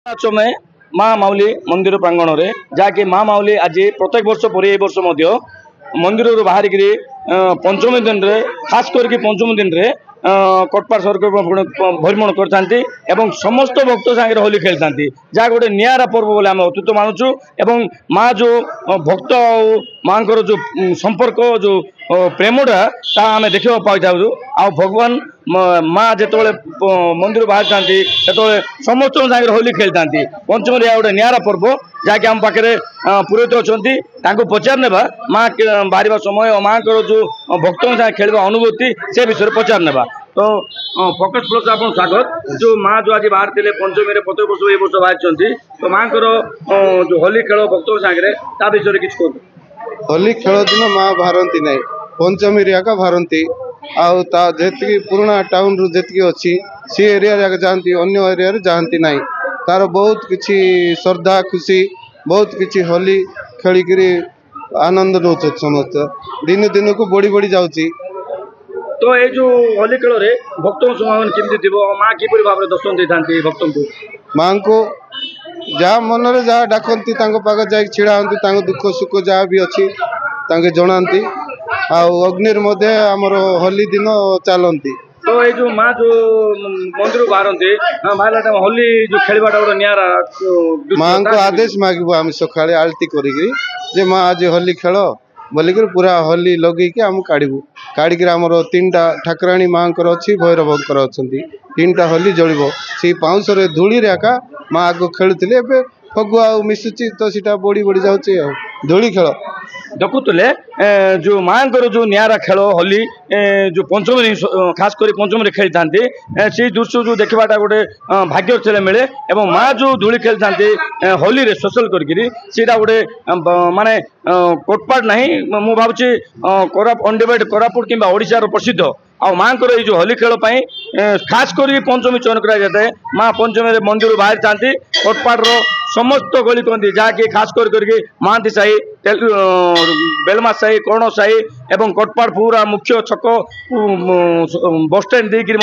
नाच में माँ माउली मंदिर प्रांगण में जहाँकि माँ माउली आज प्रत्येक वर्ष पर वर्ष मंदिर बाहर पंचमी दिन रे खास करके पंचमी दिन रे कटपाड़ सर्कल भ्रमण करते समस्त भक्त सागर होली खेलती जहाँ गोटे निरा पर्व बोले आम अतीत मानुचु एवं माँ जो भक्त माँ जो संपर्क जो प्रेमटा आम देखा पाई आ भगवान माँ जो मंदिर बाहर से समस्त सागर होली खेलती पंचम गोटे निरा पर्व जहाँकि आम पाखे पुरोहित अच्छा पचार नेबा माँ बाहर समय माँ जो भक्त खेल अनुभूति से विषय पचार नेबा तो फोकस प्लस आप स्वागत जो माँ जो आज बाहर थे पंचमी में प्रत्येक वर्ष ये वर्ष बाहर तो माँ जो होली खेल भक्त सागर ता विषय किसी कह होली खेल दिन माँ बाहरती ना पंचमी एका बाहरती आती पुराणा टाउन रु जी अच्छी सी एरिया जाती अन्य एरिया जाती ना तार बहुत किसी श्रद्धा खुशी बहुत किसी होली खेलिक आनंद नौ समस्त दिन दिन को बढ़ी बढ़ी जाऊँगी तो ये जो होली खेल रे भक्त समागम केमती थी माँ किपरि भाव दर्शन दे था भक्त को माँ को जहाँ मन में जहाँ डाकती पाखे जा छिड़ा होती दुख सुख जहाँ भी अच्छी जनाती अग्नि आमर होली दिन चलती तो ये जो माँ जो मंदिर बाहरते बाहर टाइम होली जो खेलवाटा गोटे निरा माँ को आदेश मांगू आम सका आलती कर माँ आज होली खेल बोलिक पूरा होली लगे आम काढ़ू काढ़ी आमर 3टा ठाकुराणी माँ अच्छी भैरव अच्छा 3टा होली जलिब से पाउंश धूली एका माँ आग खेलुले फगुआ मिशुची तो सीटा बढ़ी बढ़ी जाऊँचे धूली खेल देखुले जो माँ जो निरा खेल होली जो पंचमी खास कर पंचमी खेली था से दृश्य जो देखाटा गोटे भाग्य से मिले और माँ जो धूली खेली था होली रे सोशल करा गोटे माने कोटपाड़ ना मु भावी अनडिवाइड कोरापुट कि ओडिशार प्रसिद्ध आ माँ को जो होली खेल खास कर पंचमी चयन कराए माँ पंचमी मंदिर बाहर था कोटपाड़ समस्त गली कहती जहाँकि खास करके महांती साही बेलमा साही कर्ण साही एवं कोटपाड़ पूरा मुख्य छक बस स्टैंड देकर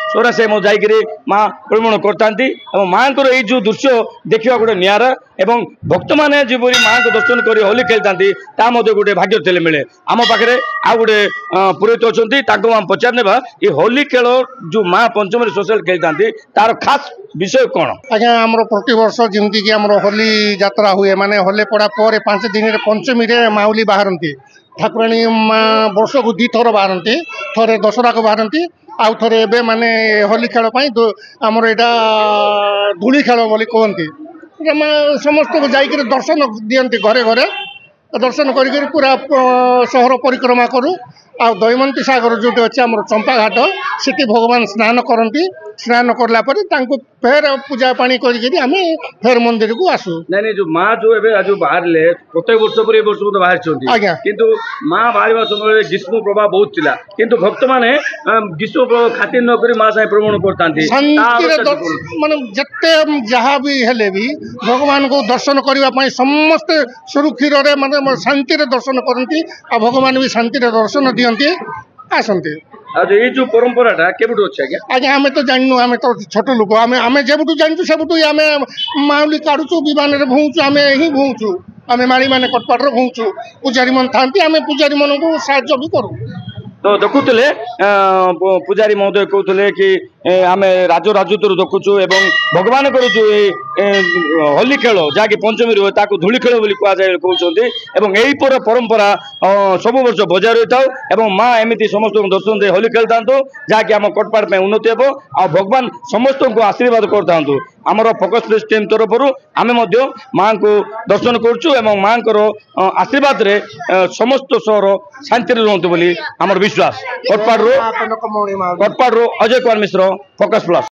सोरा साही जाकि माँ भ्रमण करती माँ को जो दृश्य देखा गोटे निरा एवं भक्त मैंने जीपरी माँ को दर्शन कर होली खेलती गोटे भाग्य थे मिले आम पाखे आ गोटे पुरोहित अच्छा पचार नेबा ये होली खेल जो माँ पंचमी सोशल खेलती तार खास विषय कौन आज्ञा आमर प्रति वर्ष जमती कि आमर होली यात्रा हुए माने होली पड़ा पर 5 दिन पंचमी रे माउली बाहरती ठाकुराणी माँ वर्ष को 2 थर बाहरती थरे दशहरा को बाहरती आउ थे एवं माने होली खेल आमर यहाँ धूली खेल बोली कहती समस्त को जाकर दर्शन दियंती घरे घरे दर्शन कर पूरा सहर परिक्रमा करूँ आ दयमंती सागर जो अच्छे आम चंपा घाट से भगवान स्नान करती स्नान करला फेर पूजा पानी करें फेर मंदिर को आसू नहीं जो माँ जो बाहर ले प्रत्येक वर्ष पर वर्ष बाहर आज्ञा किंतु माँ बाहर समय ग्रीष्म प्रभाव बहुत थिला किंतु भक्त माने ग्रीष्म खातिर नक माँ साहे भ्रमण करता माने जत्ते जहाँ भी हेले भी भगवान को दर्शन करने समस्त सुरक्षित माने शांति दर्शन करती आ भगवान भी शांति दर्शन दियंती आसंती ये जो परंपराटा केबुटु अछि आज्ञा आमे तो जाननु आमे तो छोट लोक आमे जेबुटु जानछु सेबुटु आमे माउली काढुछु विमान रे भौंचु आमे ही भौंचु आमे माली माने कटपाड़ रे भौंचु पुजारी मन थांती आमे पुजारी मन को साहाय्य भी करू तो देखुले पुजारी महोदय कहते कि आम राज राजत्व देखुचु एवं भगवान कर जो होली खेल जहाँकि पंचमी रुए ताकू धूली खेल कहुए कहते यही पर परंपरा सब वर्ष बजाय रही था माँ एमती समस्त दर्शन दे होली खेल था जहाँकि आम कटपाड़ में उन्नति हे आ भगवान समस्त को आशीर्वाद करता आमर फोकस प्रेस टीम तरफ आम माँ को दर्शन करुँ माँ आशीर्वाद रे समस्त सहर शांति रुहतु बोली आमर विश्वास कटपाड़ अजय कुमार मिश्र फोकस प्लस।